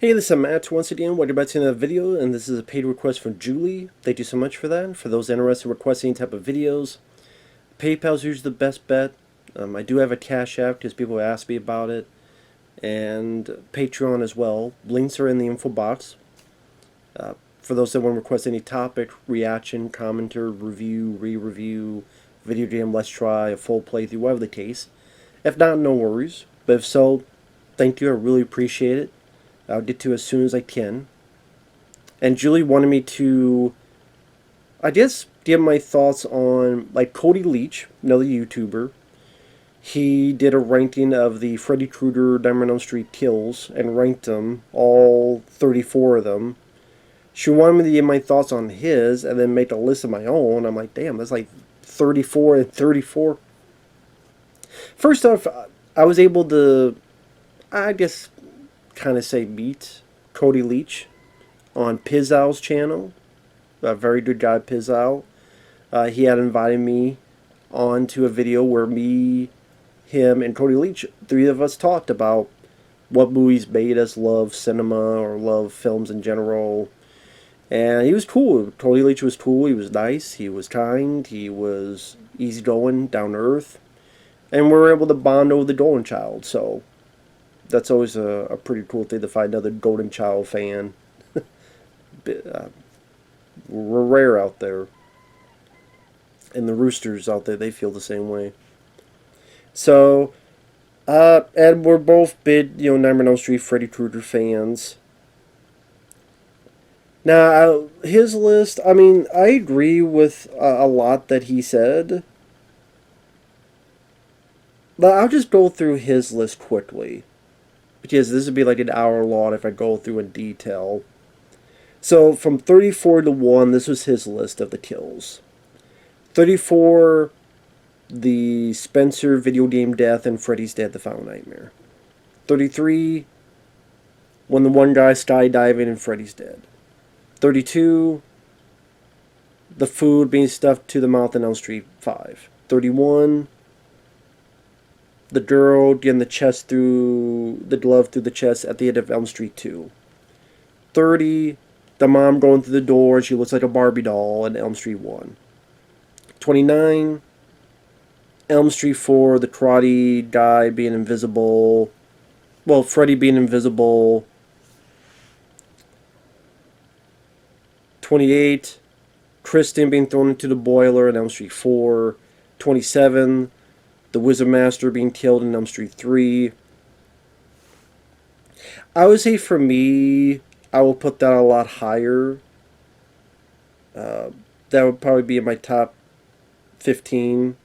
Hey, this is Matt once again. Welcome back to another video, and this is a paid request from Julie. Thank you so much for that. For those interested in requesting any type of videos, PayPal's usually the best bet. I do have a Cash App because people ask me about it, and Patreon as well. Links are in the info box. For those that want to request any topic, reaction, commentary, review, re-review, video game let's try, a full playthrough, whatever the case. If not, no worries. But if so, thank you. I really appreciate it. I'll get to it as soon as I can. And Julie wanted me to, I guess, give my thoughts on, like, Cody Leach, another YouTuber. He did a ranking of the Freddy Krueger Nightmare on Elm Street kills and ranked them, all 34 of them. She wanted me to give my thoughts on his and then make a list of my own. I'm like, damn, that's like 34 and 34. First off, I was able to, I guess, kind of say meet Cody Leach on Pizzow's channel. A very good guy, Pizzow. He had invited me on to a video where me, him, and Cody Leach, three of us talked about what movies made us love cinema or love films in general. And he was cool. Cody Leach was cool. He was nice. He was kind. He was easygoing, down to earth. And we were able to bond over the Golden Child, so that's always a pretty cool thing to find another Golden Child fan. We're rare out there. And the Roosters out there, they feel the same way. So, and we're both big, Nightmare on Elm Street Freddy Krueger fans. Now, his list, I mean, I agree with a lot that he said. But I'll just go through his list quickly, because this would be like an hour long if I go through in detail. So from 34 to 1, this was his list of the kills. 34, the Spencer video game death and Freddy's Dead: The Final Nightmare. 33, when the one guy skydiving and Freddy's Dead. 32, the food being stuffed to the mouth in Elm Street 5. 31, the girl getting the glove through the chest at the end of Elm Street 2. 30, the mom going through the door, she looks like a Barbie doll in Elm Street 1. 29, Elm Street 4, the karate guy being invisible. Well, Freddy being invisible. 28, Kristen being thrown into the boiler in Elm Street 4. 27, the Wizard Master being killed in Elm Street 3. I would say for me, I will put that a lot higher. That would probably be in my top 15.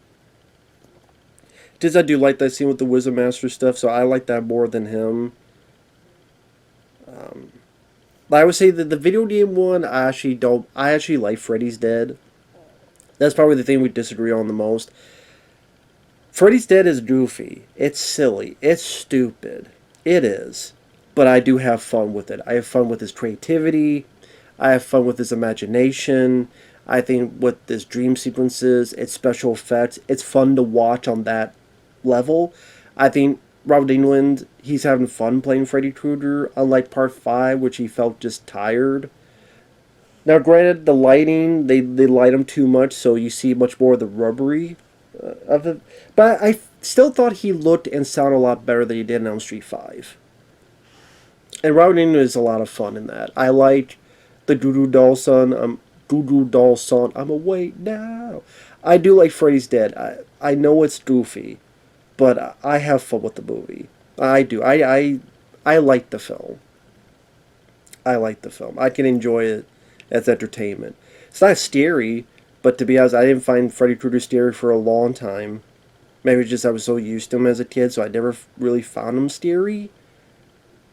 Because I do like that scene with the Wizard Master stuff, so I like that more than him. I would say that the video game one, I actually like Freddy's Dead. That's probably the thing we disagree on the most. Freddy's Dead is goofy. It's silly. It's stupid. It is. But I do have fun with it. I have fun with his creativity. I have fun with his imagination. I think with his dream sequences, its special effects, it's fun to watch on that level. I think Robert Englund, he's having fun playing Freddy Krueger, unlike Part 5, which he felt just tired. Now, granted, the lighting, they light him too much, so you see much more of the rubbery of it. But I still thought he looked and sounded a lot better than he did in Elm Street 5. And Robert Englund is a lot of fun in that. I like the Goo Goo Doll Son. I'm awake now. I do like Freddy's Dead. I know it's goofy, but I have fun with the movie. I do. I like the film. I like the film. I can enjoy it as entertainment. It's not scary, but to be honest, I didn't find Freddy Krueger scary for a long time. Maybe just I was so used to him as a kid, so I never really found him scary.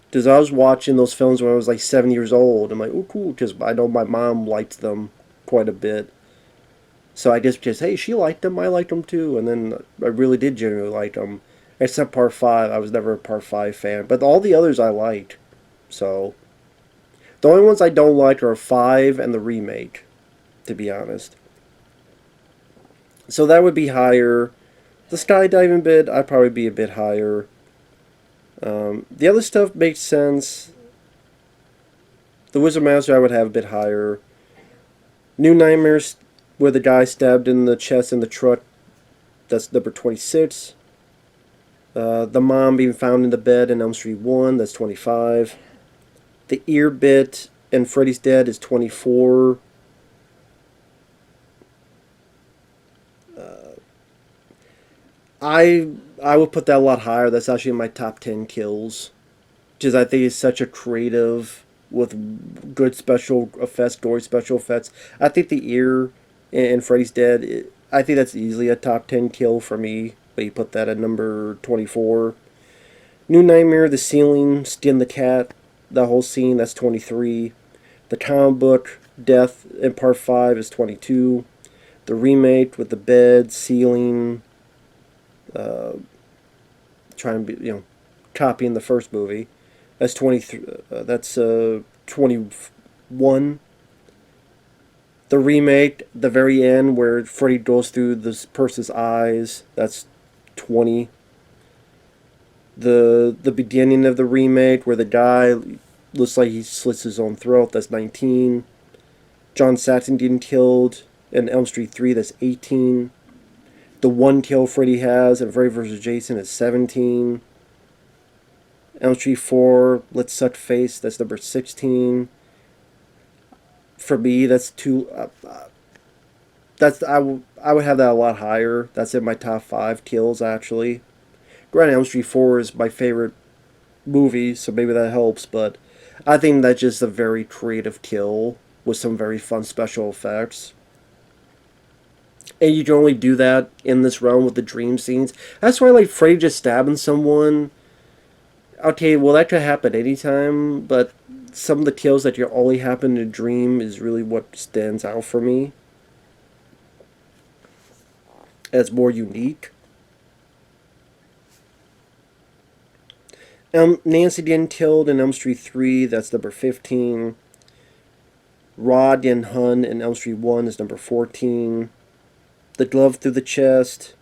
Because I was watching those films when I was like 7 years old. I'm like, oh, cool, because I know my mom liked them quite a bit. So I guess because, hey, she liked them, I liked them too. And then I really did genuinely like them. Except Part 5, I was never a Part 5 fan. But all the others I liked. So, the only ones I don't like are 5 and the remake, to be honest. So that would be higher. The skydiving bit, I'd probably be a bit higher. The other stuff makes sense. The Wizard Master I would have a bit higher. New Nightmares, where the guy stabbed in the chest in the truck, that's number 26. The mom being found in the bed in Elm Street 1, that's 25. The ear bit in Freddy's Dead is 24. I would put that a lot higher. That's actually in my top 10 kills. Just I think it's such a creative with good special effects, gory special effects. I think the ear in Freddy's Dead, I think that's easily a top 10 kill for me. But you put that at number 24. New Nightmare, the ceiling, skin the cat, the whole scene, that's 23. The comic book, Death in Part 5 is 22. The remake with the bed, ceiling, trying to be, copying the first movie. That's 23. That's 21. The remake, the very end where Freddy goes through this person's eyes. That's 20. The beginning of the remake where the guy looks like he slits his own throat. That's 19. John Saxon getting killed in Elm Street 3. That's 18. The one kill Freddy has in Freddy vs. Jason is 17. Elm Street 4, Let's Suck Face, that's number 16. For me, that's too. I would have that a lot higher. That's in my top 5 kills, actually. Granted, Elm Street 4 is my favorite movie, so maybe that helps, but I think that's just a very creative kill with some very fun special effects. And you can only do that in this realm with the dream scenes. That's why I like Freddy just stabbing someone. Okay, well that could happen anytime, but some of the kills that you only happen in a dream is really what stands out for me as more unique. Nancy getting killed in Elm Street 3, that's number 15. Rod getting hung in Elm Street 1 is number 14. The glove through the chest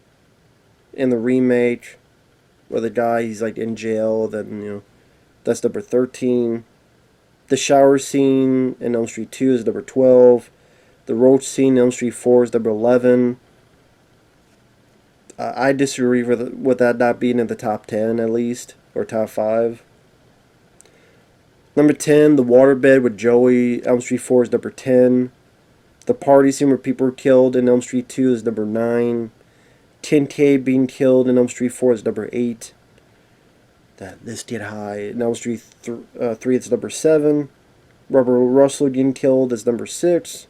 in the remake, where the guy, he's like in jail, then, that's number 13. The shower scene in Elm Street 2 is number 12. The roach scene in Elm Street 4 is number 11. I disagree with that not being in the top 10 at least, or top 5. Number 10, the waterbed with Joey, Elm Street 4 is number 10. The party scene where people were killed in Elm Street 2 is number 9. 10K being killed in Elm Street 4 is number 8. This get high. In Elm Street 3 it's number 7. Robert Russell getting killed is number 6.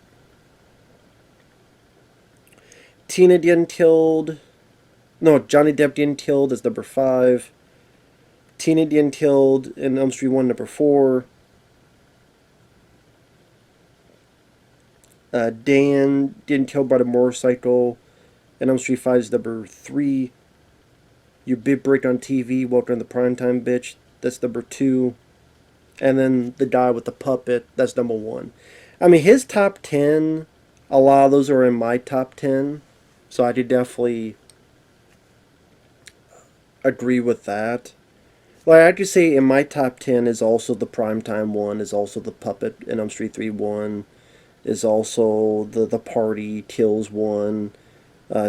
Tina getting killed. No, Johnny Depp getting killed is number 5. Tina getting killed in Elm Street 1, number 4. Dan getting killed by the motorcycle in Elm Street 5 is number 3. Your big break on TV, welcome to the primetime, bitch. That's number 2. And then the guy with the puppet, that's number 1. I mean, his top 10, a lot of those are in my top 10. So I did definitely agree with that. Like, I could say in my top 10 is also the primetime one, is also the puppet in Elm Street 3 1, is also the party kills one.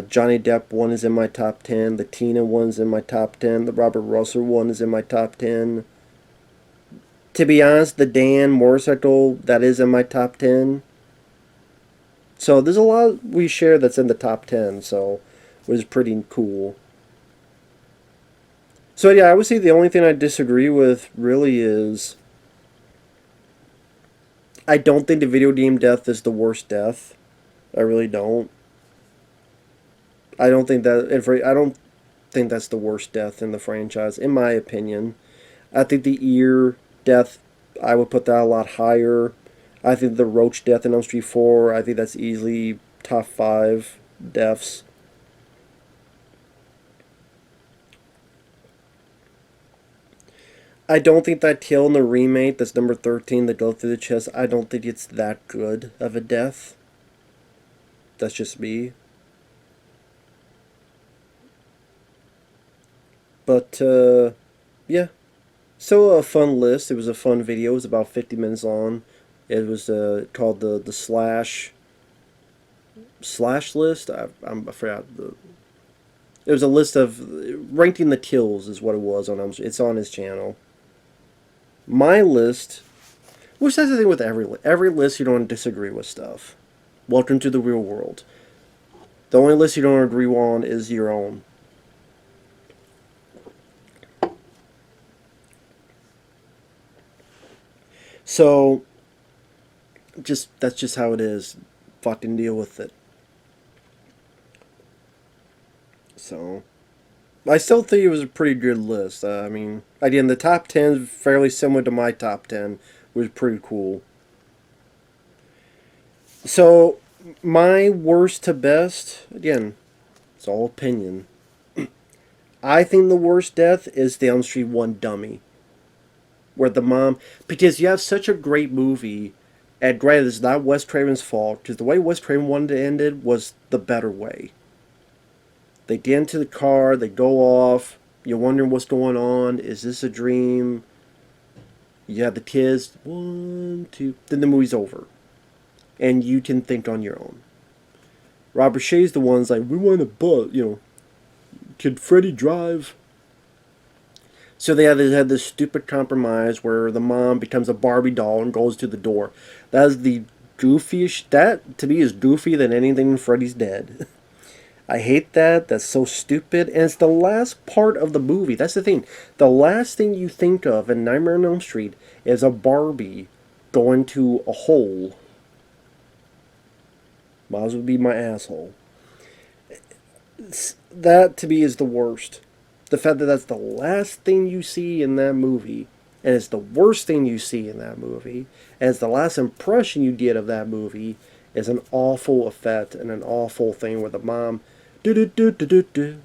Johnny Depp one is in my top 10. The Tina one's in my top 10. The Robert Russell one is in my top 10. To be honest, the Dan motorcycle, that is in my top 10. So there's a lot we share that's in the top 10, so it was pretty cool. So yeah, I would say the only thing I disagree with really is I don't think the video game death is the worst death. I really don't. I don't think that's the worst death in the franchise, in my opinion. I think the ear death, I would put that a lot higher. I think the roach death in Elm Street 4, I think that's easily top 5 deaths. I don't think that kill in the remake, that's number 13, that go through the chest, I don't think it's that good of a death. That's just me. But, yeah. So a fun list. It was a fun video. It was about 50 minutes long. It was called the slash list. I forgot the. It was a list of ranking the kills is what it was on. It's on his channel. My list, which that's the thing with every list, you don't disagree with stuff. Welcome to the real world. The only list you don't agree on is your own. So, that's just how it is. Fucking deal with it. So, I still think it was a pretty good list. I mean, again, the top 10 is fairly similar to my top 10, which was pretty cool. So, my worst to best, again, it's all opinion. I think the worst death is the Elm Street 1 dummy. Where the mom. Because you have such a great movie, and granted, it's not Wes Craven's fault, because the way Wes Craven wanted to end it was the better way. They get into the car, they go off, you're wondering what's going on, is this a dream? You have the kids, one, two, then the movie's over. And you can think on your own. Robert Shea's the one's like, we want a bus, could Freddy drive? So they had this stupid compromise where the mom becomes a Barbie doll and goes to the door. That is the goofiest, that to me is goofier than anything in Freddy's Dead. I hate that. That's so stupid. And it's the last part of the movie. That's the thing. The last thing you think of in Nightmare on Elm Street is a Barbie going to a hole. Might as well be my asshole. That to me is the worst. The fact that that's the last thing you see in that movie, and it's the worst thing you see in that movie, and it's the last impression you get of that movie, is an awful effect and an awful thing where the mom do do do do do do.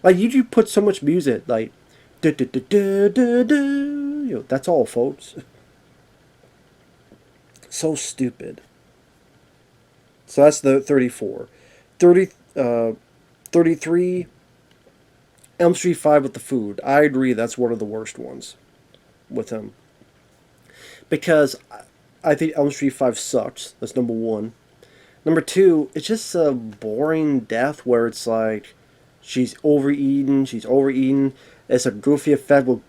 Like you put so much music like do do do do do do. That's all, folks. So stupid. So that's the 34. 33, Elm Street 5 with the food. I agree that's one of the worst ones with him. Because I think Elm Street 5 sucks. That's number one. Number two, it's just a boring death where it's like she's overeaten. It's a goofy effect with.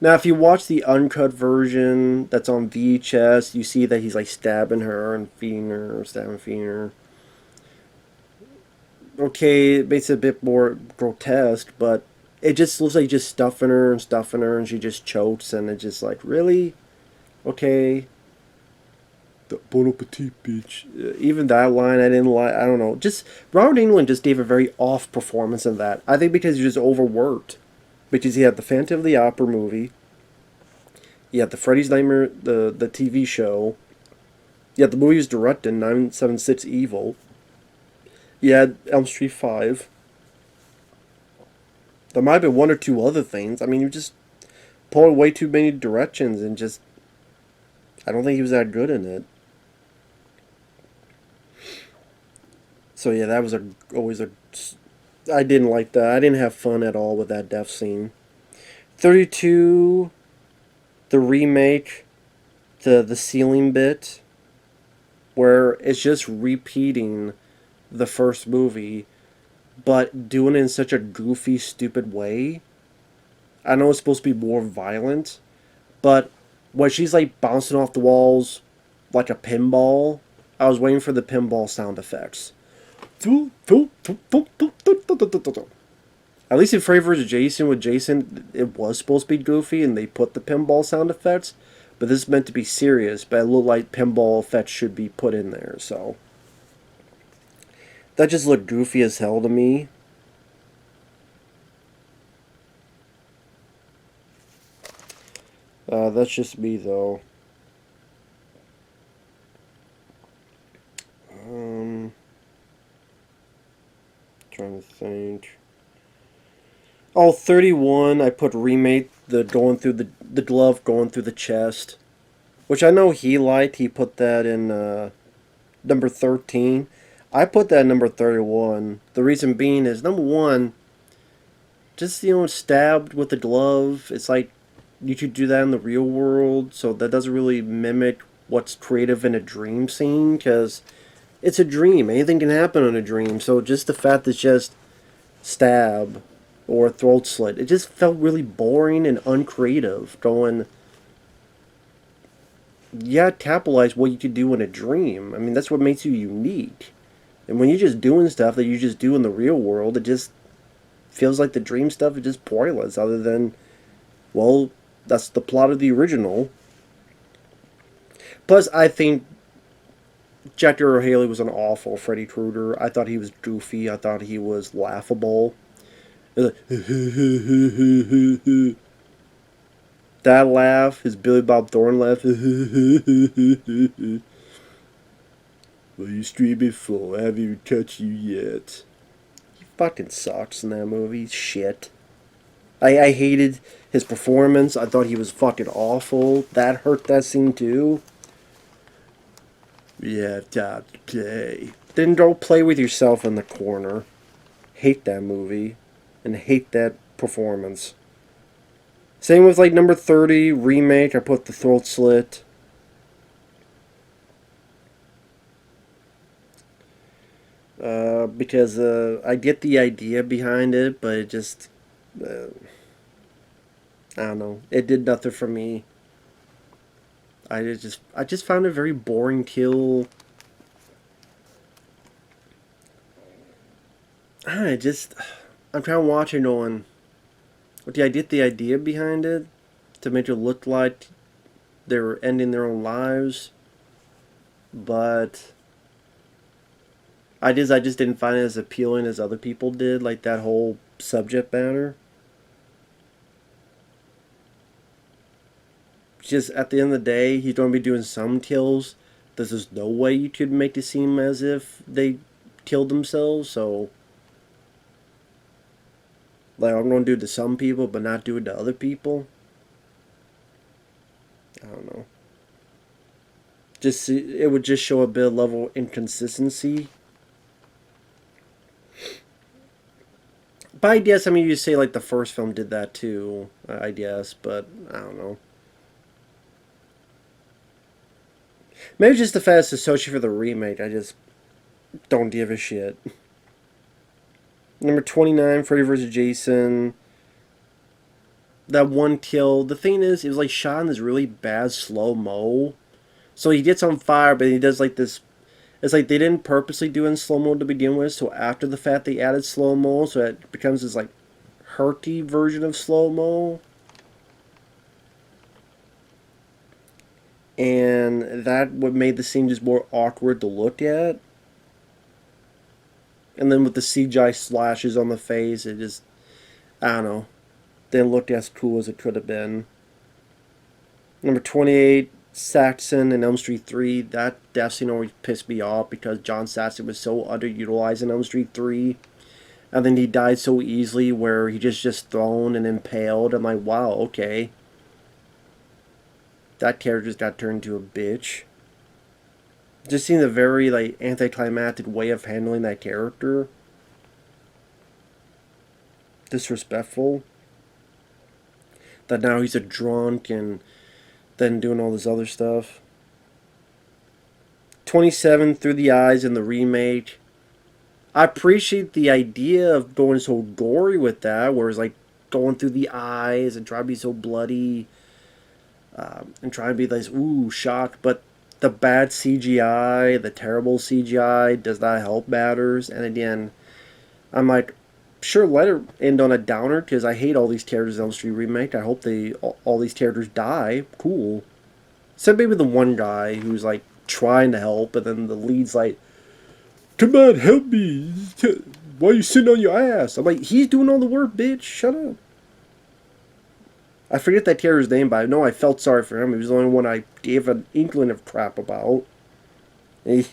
Now, if you watch the uncut version that's on VHS, you see that he's like stabbing her and feeding her, feeding her. Okay, it makes it a bit more grotesque, but it just looks like just stuffing her, and she just chokes, and it's just like, really? Okay. The bon appetit, bitch. Even that line I didn't like. I don't know. Just Robert Englund just gave a very off performance in that. I think because he was overworked. Because he had the Phantom of the Opera movie. You had the Freddy's Nightmare, the TV show. You had the movie was directed, 976 Evil. You had Elm Street 5. There might have been one or two other things. I mean, you just pulled way too many directions and just. I don't think he was that good in it. So yeah, that was always a. I didn't like that. I didn't have fun at all with that death scene. 32, the remake, the ceiling bit, where it's just repeating the first movie, but doing it in such a goofy, stupid way. I know it's supposed to be more violent, but when she's like bouncing off the walls like a pinball, I was waiting for the pinball sound effects. At least in Freddy vs. Jason, with Jason, it was supposed to be goofy and they put the pinball sound effects, but this is meant to be serious, but it looked like pinball effects should be put in there, so. That just looked goofy as hell to me. That's just me, though. Trying to think. Oh, 31, I put remake, the going through the glove going through the chest. Which I know he liked. He put that in number 13. I put that number 31. The reason being is, number one, just, stabbed with the glove. It's like, you could do that in the real world, so that doesn't really mimic what's creative in a dream scene, because it's a dream. Anything can happen in a dream. So just the fact that it's just stab or throat slit, it just felt really boring and uncreative. Going, yeah, capitalize what you could do in a dream. I mean, that's what makes you unique. And when you're just doing stuff that you just do in the real world, it just feels like the dream stuff is just pointless. Other than, well, that's the plot of the original. Plus, I think Jack O'Haley was an awful Freddy Krueger. I thought he was goofy. I thought he was laughable. Like, that laugh, his Billy Bob Thornton laugh. What are you streaming for? I haven't even touched you yet. He fucking sucks in that movie. Shit. I hated his performance. I thought he was fucking awful. That hurt that scene too. We have time to play. Then go play with yourself in the corner. Hate that movie. And hate that performance. Same with like number 30, remake. I put the throat slit. Because I get the idea behind it, but it just... I don't know. It did nothing for me. I just found it very boring kill. I'm trying to watch it on. But I get the idea behind it to make it look like they were ending their own lives, but I just didn't find it as appealing as other people did, like that whole subject matter. Just at the end of the day, he's going to be doing some kills. There's no way you could make it seem as if they killed themselves, so like I'm going to do it to some people, but not do it to other people. I don't know. It would just show a bit of level of inconsistency. But I guess, I mean, you say like the first film did that too, I guess, but I don't know. Maybe just the fact it's associated for the remake, I just don't give a shit. Number 29, Freddy vs. Jason. That one kill, the thing is, it was like shot in this really bad slow-mo. So he gets on fire, but he does like this. It's like they didn't purposely do it in slow-mo to begin with, so after the fact they added slow-mo, so it becomes this like hurty version of slow-mo. And that what made the scene just more awkward to look at. And then with the CGI slashes on the face, it just, I don't know, didn't look as cool as it could have been. Number 28, Saxon in Elm Street 3. That death scene always pissed me off because John Saxon was so underutilized in Elm Street 3. And then he died so easily where he just thrown and impaled. I'm like, wow, okay. That character just got turned into a bitch. Just seemed a very like anticlimactic way of handling that character. Disrespectful. That now he's a drunk and then doing all this other stuff. 27, Through the Eyes in the remake. I appreciate the idea of going so gory with that, where it's like going through the eyes and trying to be so bloody, and trying to be like, ooh, shocked, but the bad CGI, the terrible CGI does not help matters. And again, I'm like, sure, let it end on a downer, because I hate all these characters in Elm Street remake. I hope all these characters die. Cool. Except maybe the one guy who's like trying to help, and then the lead's like, come on, help me. Why are you sitting on your ass? I'm like, he's doing all the work, bitch. Shut up. I forget that character's name, but I know I felt sorry for him. He was the only one I gave an inkling of crap about. At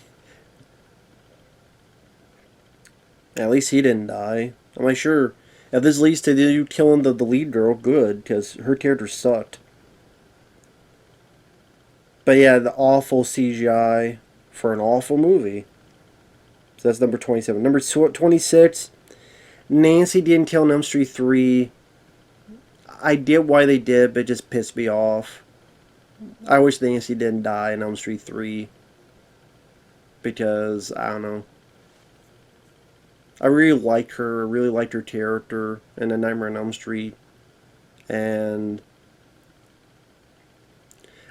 least he didn't die. I'm like, sure, if this leads to you killing the lead girl, good, because her character sucked. But yeah, the awful CGI for an awful movie. So that's number 27. Number 26, Nancy didn't kill in Elm Street 3. I get why they did, but it just pissed me off. I wish Nancy didn't die in Elm Street 3 because I don't know. I really like her. I really liked her character in A Nightmare on Elm Street, and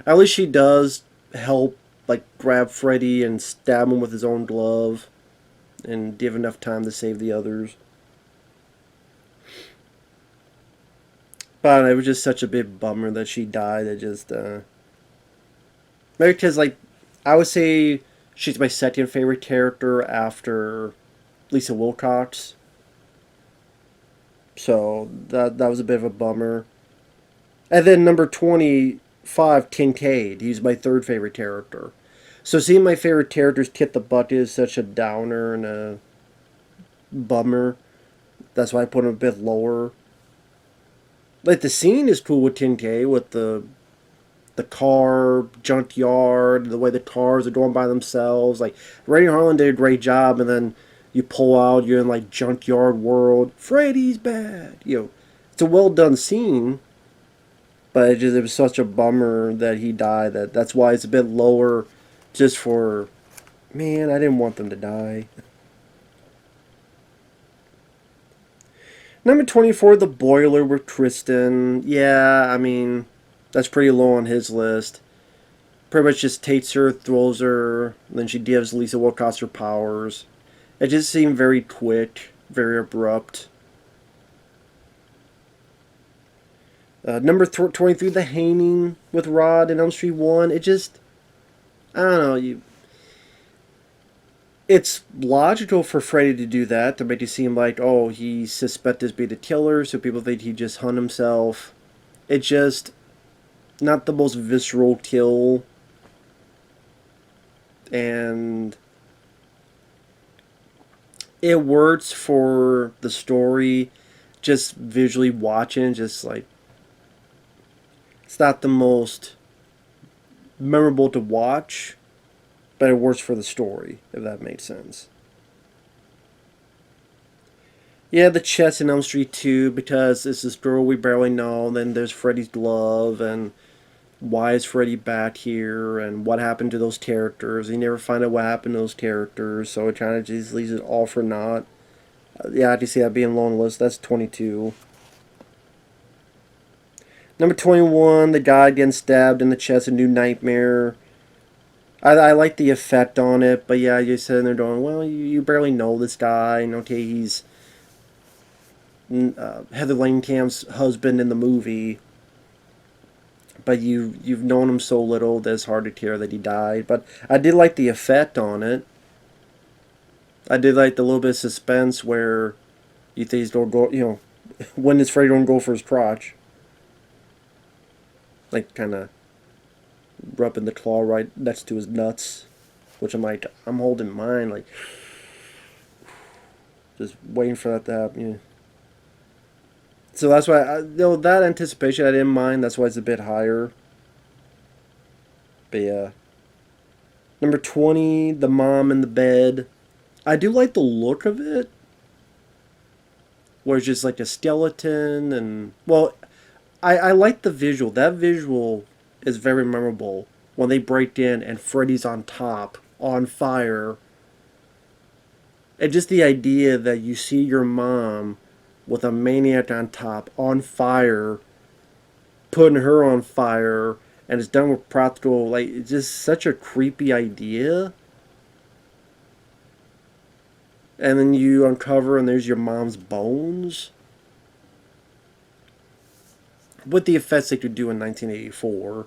at least she does help, like grab Freddy and stab him with his own glove, and give enough time to save the others. But it was just such a big bummer that she died. It just maybe because like I would say she's my second favorite character after Lisa Wilcox. So that was a bit of a bummer. And then number 25, Kincaid. He's my third favorite character. So seeing my favorite characters kick the bucket is such a downer and a bummer. That's why I put him a bit lower. Like the scene is cool with Kincaid with the car junkyard, the way the cars are going by themselves. Like Ray Harlan did a great job, and then you pull out, you're in like junkyard world. Freddy's bad. It's a well done scene, but it was such a bummer that he died. That's why it's a bit lower, just for man. I didn't want them to die. Number 24, The Boiler with Kristen. Yeah, I mean, that's pretty low on his list. Pretty much just takes her, throws her, then she gives Lisa Wilcox her powers. It just seemed very quick, very abrupt. Number 23, The Hanging with Rod in Elm Street 1. It just, I don't know, it's logical for Freddy to do that, to make it seem like, oh, he's suspected to be the killer, so people think he just hung himself. It's just not the most visceral kill. And it works for the story, just visually watching, just like, it's not the most memorable to watch, but it works for the story, if that makes sense. Yeah, the chest in Elm Street 2, because it's this girl we barely know, and then there's Freddy's glove, and why is Freddy back here, and what happened to those characters. You never find out what happened to those characters, so it kind of just leaves it all for naught. Yeah, I can see that being low on the list. That's 22. Number 21, the guy getting stabbed in the chest, A New Nightmare. I like the effect on it, but yeah, you're sitting there going, well, you barely know this guy, and okay, he's Heather Langkamp's husband in the movie, but you've known him so little that it's hard to care that he died. But I did like the effect on it. I did like the little bit of suspense where you think he's going to go, when is Freddy going to go for his crotch? Like, kind of rubbing the claw right next to his nuts, which I'm holding mine, like, just waiting for that to happen. Yeah. So that's why, that anticipation I didn't mind. That's why it's a bit higher. But yeah. Number 20, the mom in the bed. I do like the look of it, where it's just like a skeleton, and, well, I like the visual. That visual is very memorable when they break in and Freddy's on top, on fire. And just the idea that you see your mom with a maniac on top, on fire, putting her on fire, and it's done with practical, like, it's just such a creepy idea. And then you uncover and there's your mom's bones. With the effects they could do in 1984.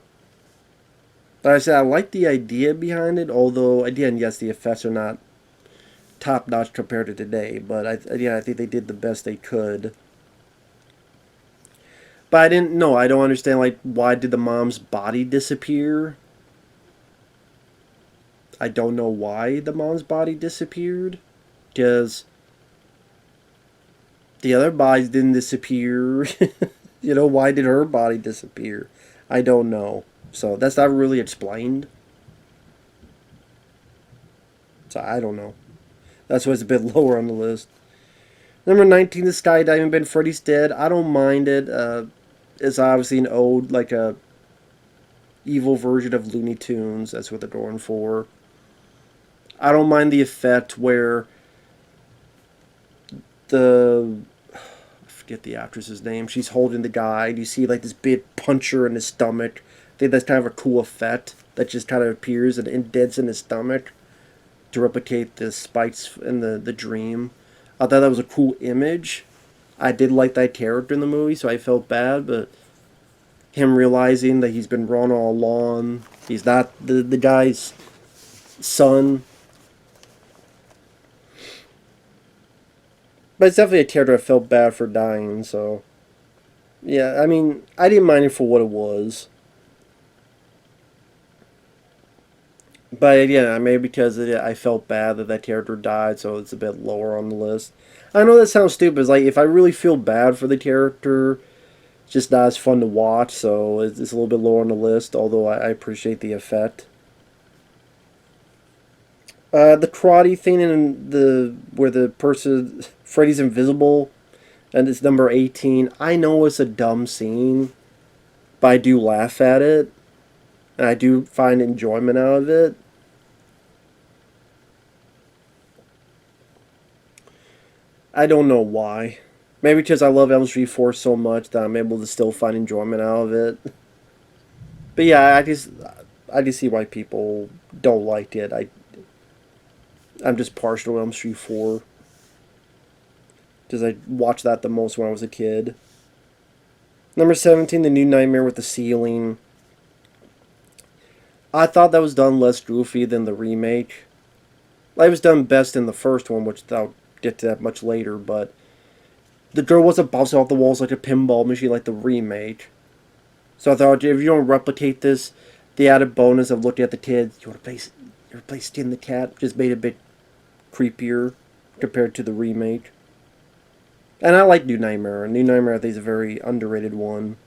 But I said I like the idea behind it, although, again, yes, the effects are not top-notch compared to today, but I think they did the best they could. But I didn't know. I don't understand, like, why did the mom's body disappear? I don't know why the mom's body disappeared, because the other bodies didn't disappear. Why did her body disappear? I don't know. So that's not really explained. So I don't know. That's why it's a bit lower on the list. Number 19, the skydiving bed. Freddy's dead. I don't mind it. is obviously an ode, like a evil version of Looney Tunes. That's what they're going for. I don't mind the effect where the I forget the actress's name. She's holding the guy. And you see like this big puncher in his stomach. I think that's kind of a cool effect that just kind of appears and indents in his stomach to replicate the spikes in the dream. I thought that was a cool image. I did like that character in the movie, so I felt bad, but him realizing that he's been wrong all along, he's not the guy's son. But it's definitely a character I felt bad for dying, so. Yeah, I mean, I didn't mind it for what it was. But yeah, maybe because of it, I felt bad that that character died, so it's a bit lower on the list. I know that sounds stupid. It's like, if I really feel bad for the character, it's just not as fun to watch, so it's a little bit lower on the list, although I appreciate the effect. The karate thing in the where the person Freddy's invisible and it's number 18. I know it's a dumb scene, but I do laugh at it and I do find enjoyment out of it. I don't know why. Maybe because I love Elm Street 4 so much that I'm able to still find enjoyment out of it. But yeah, I just see why people don't like it. I'm just partial to Elm Street 4 because I watched that the most when I was a kid. Number 17, The New Nightmare with the Ceiling. I thought that was done less goofy than the remake. It was done best in the first one, which I'll get to that much later, but the girl wasn't bouncing off the walls like a pinball machine like the remake. So I thought, if you don't replicate this, the added bonus of looking at the kids, you want to play Skin the Cat, just made it a bit creepier compared to the remake. And I like New Nightmare. New Nightmare, I think, is a very underrated one.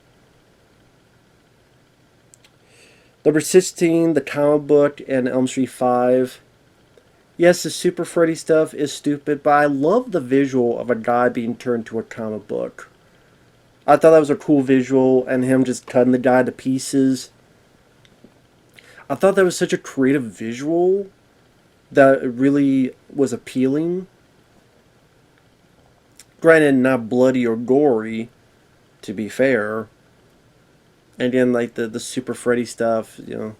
Number 16, the comic book and Elm Street 5. Yes, the Super Freddy stuff is stupid, but I love the visual of a guy being turned to a comic book. I thought that was a cool visual, and him just cutting the guy to pieces. I thought that was such a creative visual that it really was appealing. Granted, not bloody or gory, to be fair. And again, like the Super Freddy stuff, you know.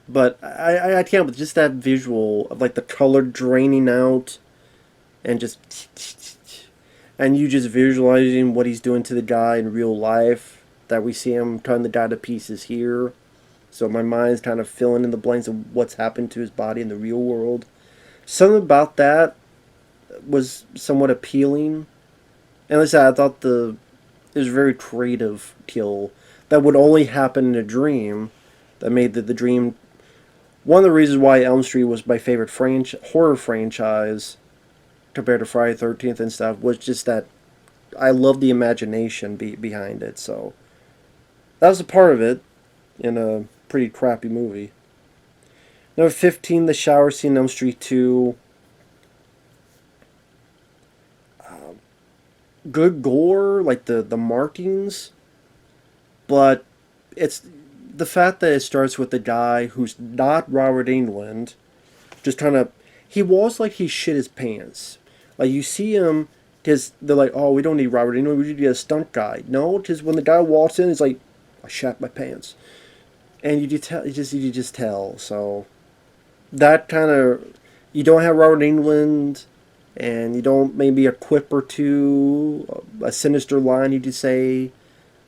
But I can't with just that visual of like the color draining out and just and you just visualizing what he's doing to the guy in real life, that we see him cutting the guy to pieces here. So my mind's kind of filling in the blanks of what's happened to his body in the real world. Something about that was somewhat appealing. And like I said, I thought it was a very creative kill that would only happen in a dream. That made the dream one of the reasons why Elm Street was my favorite horror franchise compared to Friday the 13th and stuff was just that I love the imagination behind it. So that was a part of it in a pretty crappy movie. Number 15, the shower scene in Elm Street 2. Good gore, like the markings, but it's the fact that it starts with the guy who's not Robert England, just trying to. He walks like he shit his pants. Like you see him, because they're like, oh, we don't need Robert England, we need to get a stunt guy. No, because when the guy walks in, he's like, I shat my pants, and you just tell. So that kind of, you don't have Robert England, and you don't maybe a quip or two, a sinister line you could say.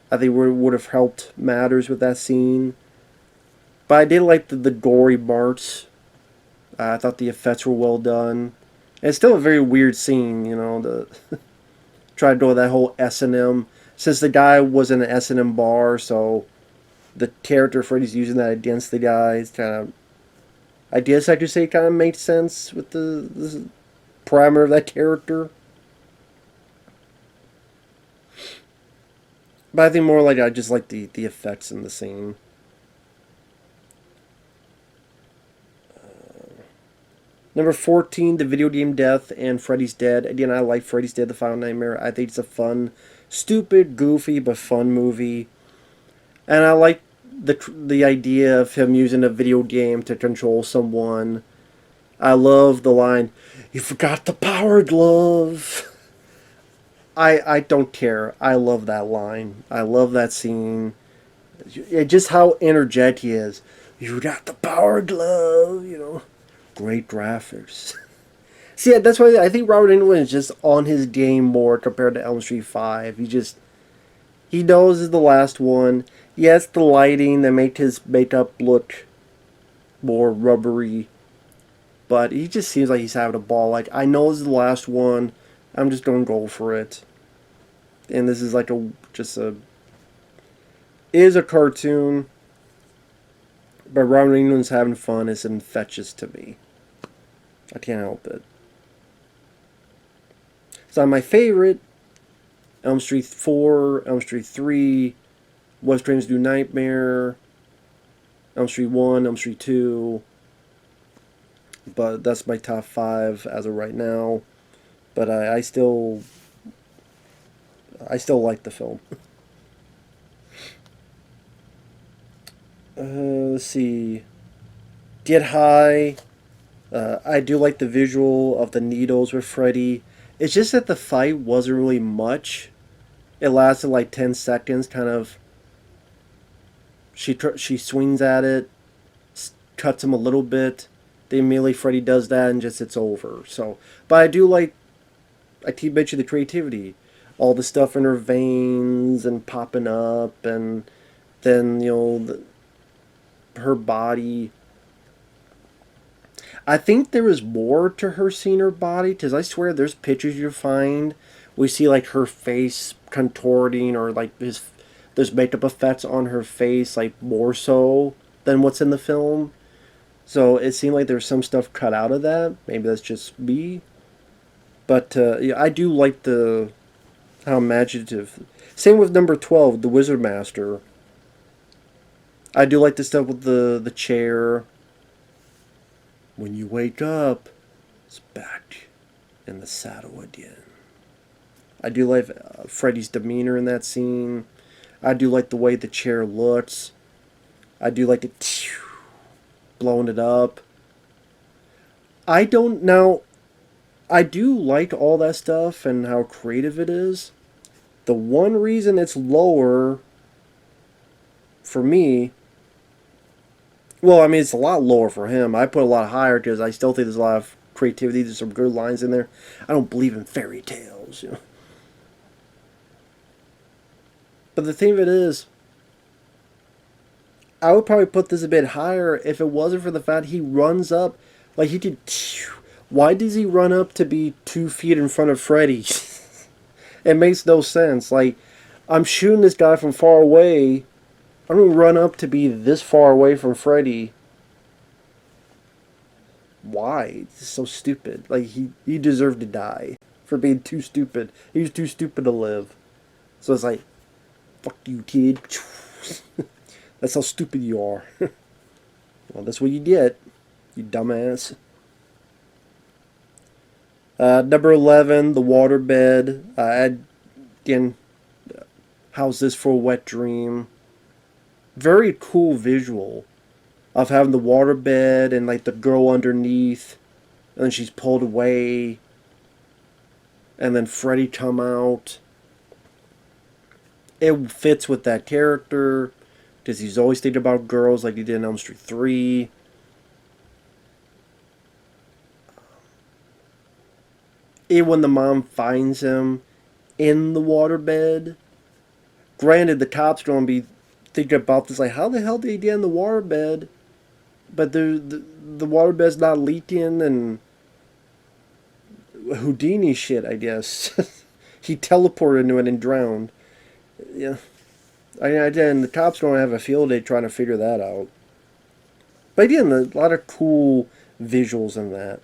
I think would have helped matters with that scene. But I did like the gory parts. I thought the effects were well done. And it's still a very weird scene, you know, the try to do that whole S&M. Since the guy was in an S&M bar, so the character Freddy's using that against the guy. It's kind of, I guess I could say, kind of makes sense with the parameter of that character. But I think more like I just like the effects in the scene. Number 14, the video game death and Freddy's Dead. Again, I like Freddy's Dead: The Final Nightmare. I think it's a fun, stupid, goofy, but fun movie. And I like the idea of him using a video game to control someone. I love the line, "You forgot the power glove." I don't care. I love that line. I love that scene. Just how energetic he is. "You got the power glove," you know. Great graphics. See, yeah, that's why I think Robert Englund is just on his game more compared to Elm Street 5. He knows it's the last one. Yes, the lighting that made his makeup look more rubbery, but he just seems like he's having a ball. Like, I know this is the last one. I'm just gonna go for it. And this is like is a cartoon, but Robert Englund's having fun. It's infectious to me. I can't help it. So my favorite, Elm Street 4, Elm Street 3, Wes Craven's New Nightmare, Elm Street 1, Elm Street 2. But that's my top 5 as of right now. But I still like the film. Let's see. Get High. I do like the visual of the needles with Freddy. It's just that the fight wasn't really much. It lasted like 10 seconds, kind of. She swings at it, cuts him a little bit. Then immediately Freddy does that and just it's over. So, but I keep mentioning the creativity. All the stuff in her veins and popping up, and then, her body. I think there is more to her seeing her body, because I swear there's pictures you find. We see like her face contorting, or like there's makeup effects on her face, like more so than what's in the film. So it seemed like there's some stuff cut out of that. Maybe that's just me. But yeah, I do like how imaginative. Same with number 12, the Wizard Master. I do like the stuff with the chair. When you wake up, it's back in the saddle again. I do like Freddy's demeanor in that scene. I do like the way the chair looks. I do like it blowing it up. I do like all that stuff and how creative it is. The one reason it's lower for me, well, I mean, it's a lot lower for him. I put a lot higher because I still think there's a lot of creativity. There's some good lines in there. I don't believe in fairy tales, But the thing of it is, I would probably put this a bit higher if it wasn't for the fact he runs up. Like, he did. Why does he run up to be 2 feet in front of Freddy? It makes no sense. Like, I'm shooting this guy from far away. I don't run up to be this far away from Freddy. Why? It's so stupid. Like, he deserved to die for being too stupid. He was too stupid to live. So it's like, fuck you, kid. That's how stupid you are. Well, that's what you get, you dumbass. Number 11, the waterbed. Again, how's this for a wet dream? Very cool visual of having the waterbed and like the girl underneath, and then she's pulled away, and then Freddy come out. It fits with that character because he's always thinking about girls, like he did in Elm Street 3. And when the mom finds him in the waterbed, granted the cops going to be thinking about this, like, how the hell did he get in the waterbed? But the waterbed's not leaking, and Houdini shit, I guess. He teleported into it and drowned. Yeah. And the cops don't have a field day trying to figure that out. But again, a lot of cool visuals in that.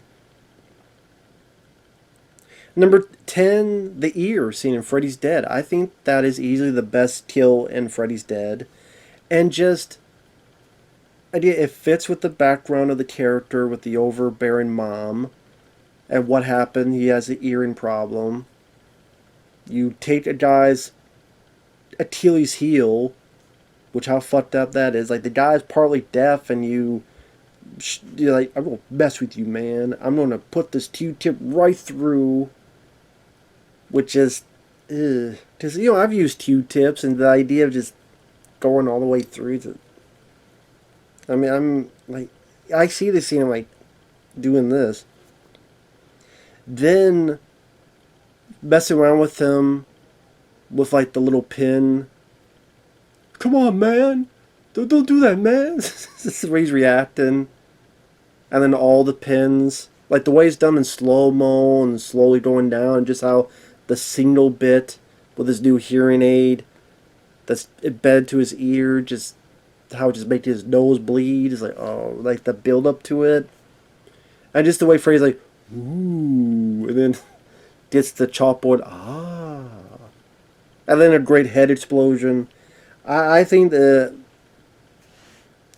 Number 10, the ear scene in Freddy's Dead. I think that is easily the best kill in Freddy's Dead. And just idea, it fits with the background of the character with the overbearing mom and what happened. He has an earring problem. You take a guy's Achilles heel, which how fucked up that is. Like the guy's partly deaf, and you're like, I'm gonna mess with you, man. I'm gonna put this Q-tip right through, which is, because I've used Q-tips, and the idea of just going all the way through to, I mean, I'm like, I see this scene, I'm like, doing this. Then messing around with him with like the little pin. Come on, man! Don't do that, man! This is the way he's reacting. And then all the pins, like the way it's done in slow mo and slowly going down, and just how the single bit with his new hearing aid that's embedded to his ear, just how it just makes his nose bleed. It's like, oh, like the build up to it. And just the way Freddy's like, ooh, and then gets the chalkboard, ah. And then a great head explosion. I think that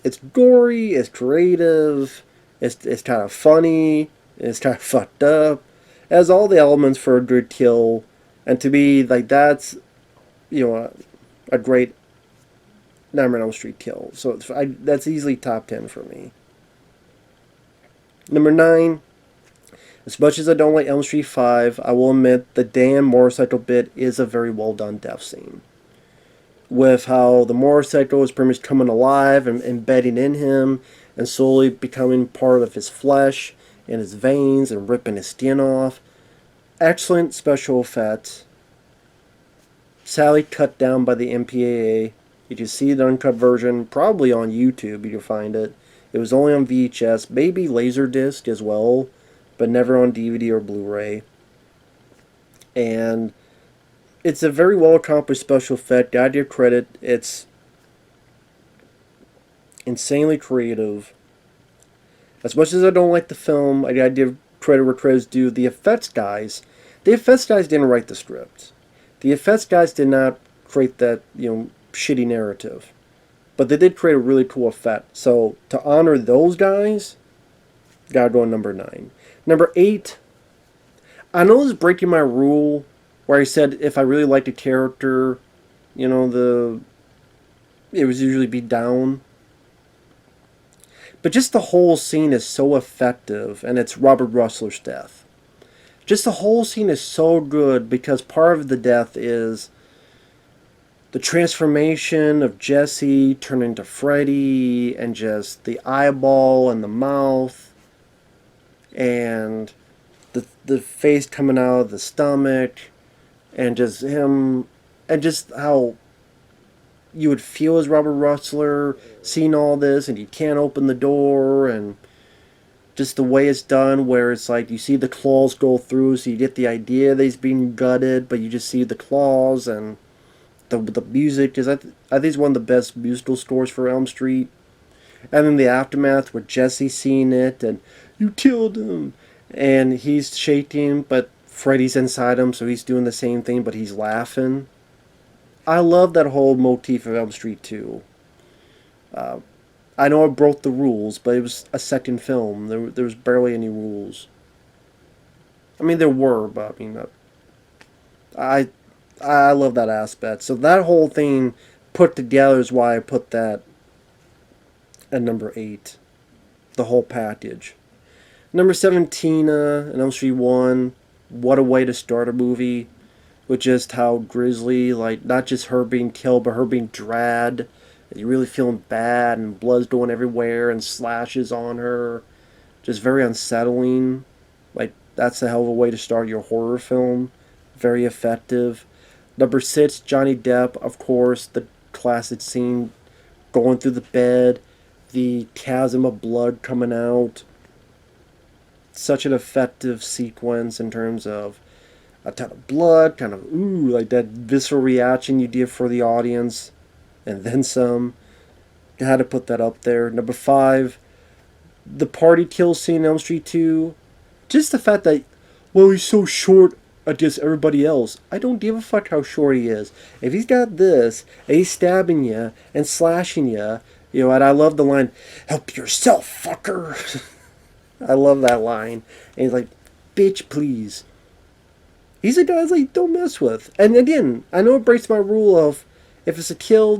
it's gory, it's creative, it's kind of funny, it's kind of fucked up. It has all the elements for a good kill. And to me, like, that's, a great Nightmare on Elm Street kill. So that's easily top 10 for me. Number 9, as much as I don't like Elm Street 5, I will admit the damn motorcycle bit is a very well done death scene. With how the motorcycle is pretty much coming alive and embedding in him and slowly becoming part of his flesh and his veins and ripping his skin off. Excellent special effects. Sadly cut down by the MPAA. You can see the uncut version, probably on YouTube you can find it. It was only on VHS, maybe Laserdisc as well, but never on DVD or Blu-ray. And it's a very well accomplished special effect. Gotta give credit. It's insanely creative. As much as I don't like the film, I gotta give credit where credit's due. The effects guys didn't write the script. The effects guys did not create that, shitty narrative. But they did create a really cool effect. So to honor those guys, gotta go on number 9. Number 8, I know this is breaking my rule where I said if I really liked a character, it was usually be down. But just the whole scene is so effective, and it's Robert Russler's death. Just the whole scene is so good because part of the death is the transformation of Jesse turning to Freddy, and just the eyeball and the mouth, and the face coming out of the stomach, and just him, and just how you would feel as Robert Russler seeing all this, and you can't open the door, and just the way it's done, where it's like you see the claws go through, so you get the idea that he's being gutted, but you just see the claws, and the music is, I think it's one of the best musical scores for Elm Street. And then the aftermath where Jesse's seeing it, and you killed him, and he's shaking, but Freddy's inside him, so he's doing the same thing, but he's laughing. I love that whole motif of Elm Street 2. I know it broke the rules, but it was a second film. There was barely any rules. I mean, there were, but I mean, I love that aspect. So that whole thing put together is why I put that at number 8. The whole package. Number 17, in Elm Street 1. What a way to start a movie. With just how grisly, like, not just her being killed, but her being dragged. You're really feeling bad, and blood's going everywhere, and slashes on her. Just very unsettling. Like, that's a hell of a way to start your horror film. Very effective. Number 6, Johnny Depp, of course, the classic scene going through the bed, the chasm of blood coming out. Such an effective sequence in terms of a ton of blood, kind of, ooh, like that visceral reaction you give for the audience, and then some. I had to put that up there. Number 5, the party kill scene in Elm Street 2. Just the fact that, well, he's so short against everybody else. I don't give a fuck how short he is. If he's got this, and he's stabbing you, and slashing you, And I love the line, "Help yourself, fucker." I love that line. And he's like, "Bitch, please." He's a guy like, don't mess with. And again, I know it breaks my rule of if it's a kill,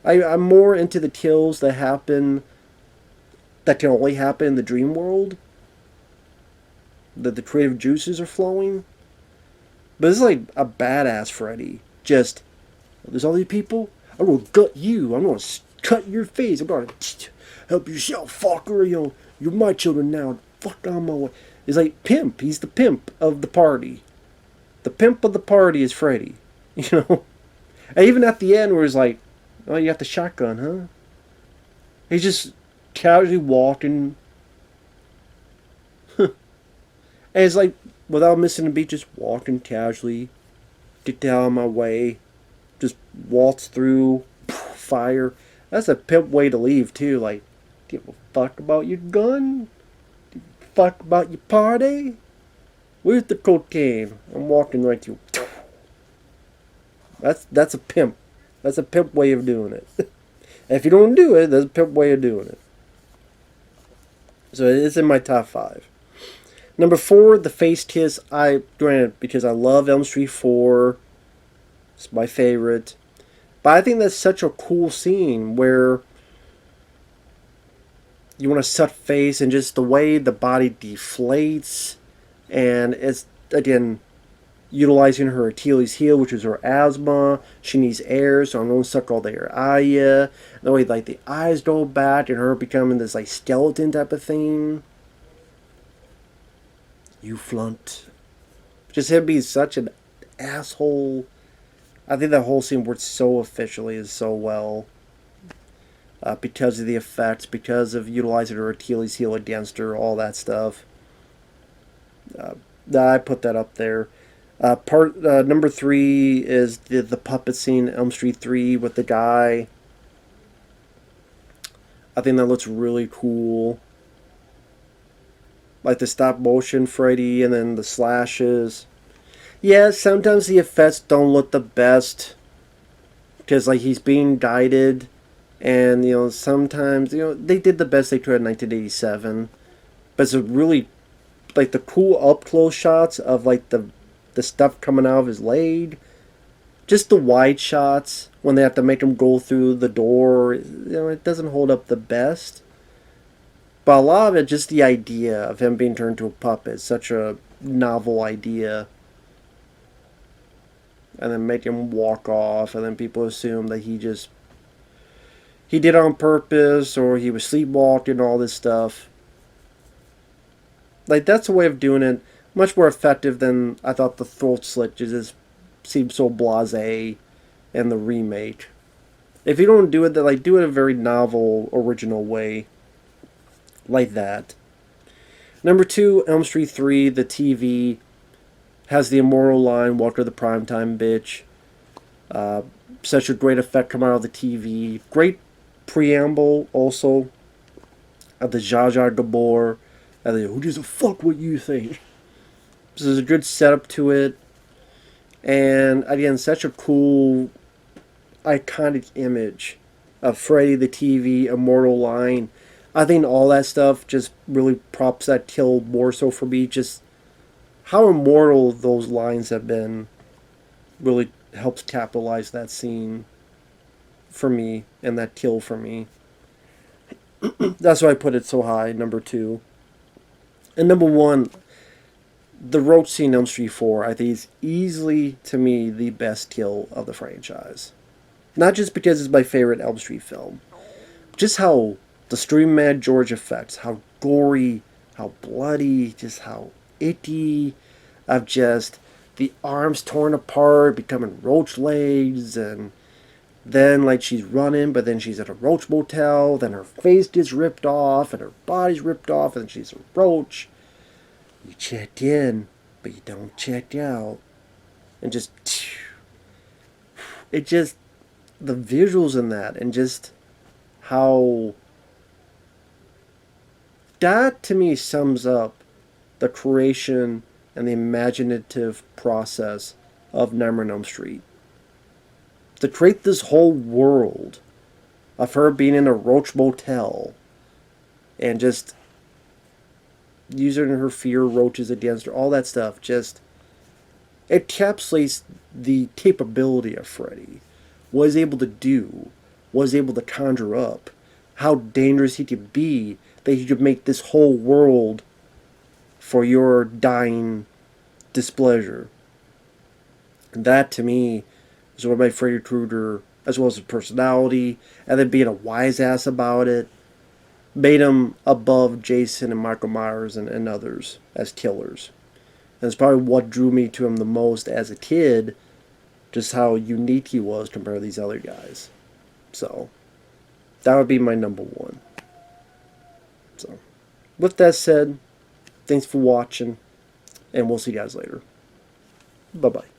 I'm more into the kills that happen that can only happen in the dream world. That the creative juices are flowing. But this is like a badass Freddy. Just, there's all these people. I'm gonna gut you. I'm gonna cut your face. I'm gonna help yourself, fucker. You're my children now. Fuck on my way. He's like pimp. He's the pimp of the party. The pimp of the party is Freddy. And even at the end where he's like, "Oh, you got the shotgun, huh?" He's just casually walking. And it's like, without missing a beat, just walking casually. Get down my way. Just waltz through. Fire. That's a pimp way to leave, too. Like, give a fuck about your gun? Give a fuck about your party? Where's the cocaine? I'm walking right to you. That's a pimp. That's a pimp way of doing it. If you don't do it, that's a pimp way of doing it. So it's in my top 5. Number 4, the face kiss. Granted, because I love Elm Street 4. It's my favorite. But I think that's such a cool scene where you want to set face and just the way the body deflates. And it's, again, utilizing her Achilles heel, which is her asthma. She needs air, so I'm going to suck all the air out of you. The way, like, the eyes go back and her becoming this, like, skeleton type of thing. You flunked. Just him being such an asshole. I think that whole scene works so efficiently and so well. Because of the effects, because of utilizing her Achilles heel against her, all that stuff. I put that up there. Number 3 is the puppet scene, Elm Street 3 with the guy. I think that looks really cool. Like the stop motion Freddy and then the slashes. Yeah, sometimes the effects don't look the best. Because like he's being guided. And sometimes they did the best they could in 1987. But it's a really, like, the cool up close shots of like the stuff coming out of his leg. Just the wide shots when they have to make him go through the door. It doesn't hold up the best. But a lot of it, just the idea of him being turned into a puppet. Such a novel idea. And then make him walk off. And then people assume that he did it on purpose. Or he was sleepwalking, all this stuff. Like, that's a way of doing it. Much more effective than I thought the throat slit just seemed so blasé in the remake. If you don't do it, then, like, do it a very novel, original way. Like that. Number 2, Elm Street 3, the TV, has the immortal line, "Walk to the primetime, bitch." Such a great effect coming out of the TV. Great preamble, also, of the Zsa Zsa Gabor. And the, "Who gives a fuck what you think?" So there's a good setup to it. And, again, such a cool, iconic image of Freddy the TV, immortal line. I think all that stuff just really props that kill more so for me. Just how immortal those lines have been really helps capitalize that scene for me and that kill for me. That's why I put it so high, number 2. And number 1, the roach scene in Elm Street 4, I think is easily, to me, the best kill of the franchise. Not just because it's my favorite Elm Street film. Just how the Scream Mad George effects, how gory, how bloody, just how icky, of just the arms torn apart, becoming roach legs, and then like she's running, but then she's at a roach motel, then her face gets ripped off, and her body's ripped off, and she's a roach. You check in, but you don't check out. And just, it just, the visuals in that, and just how, that to me sums up the creation and the imaginative process of Nightmare on Elm Street. To create this whole world of her being in a roach motel and just using her fear roaches against her, all that stuff just encapsulates the capability of Freddy. What he's able to do, what he's able to conjure up, how dangerous he could be, that he could make this whole world for your dying displeasure. And that, to me, is what made Freddy Krueger, as well as his personality, and then being a wise ass about it, made him above Jason and Michael Myers and others as killers. And it's probably what drew me to him the most as a kid, just how unique he was compared to these other guys. So, that would be my number one. So, with that said, thanks for watching, and we'll see you guys later. Bye-bye.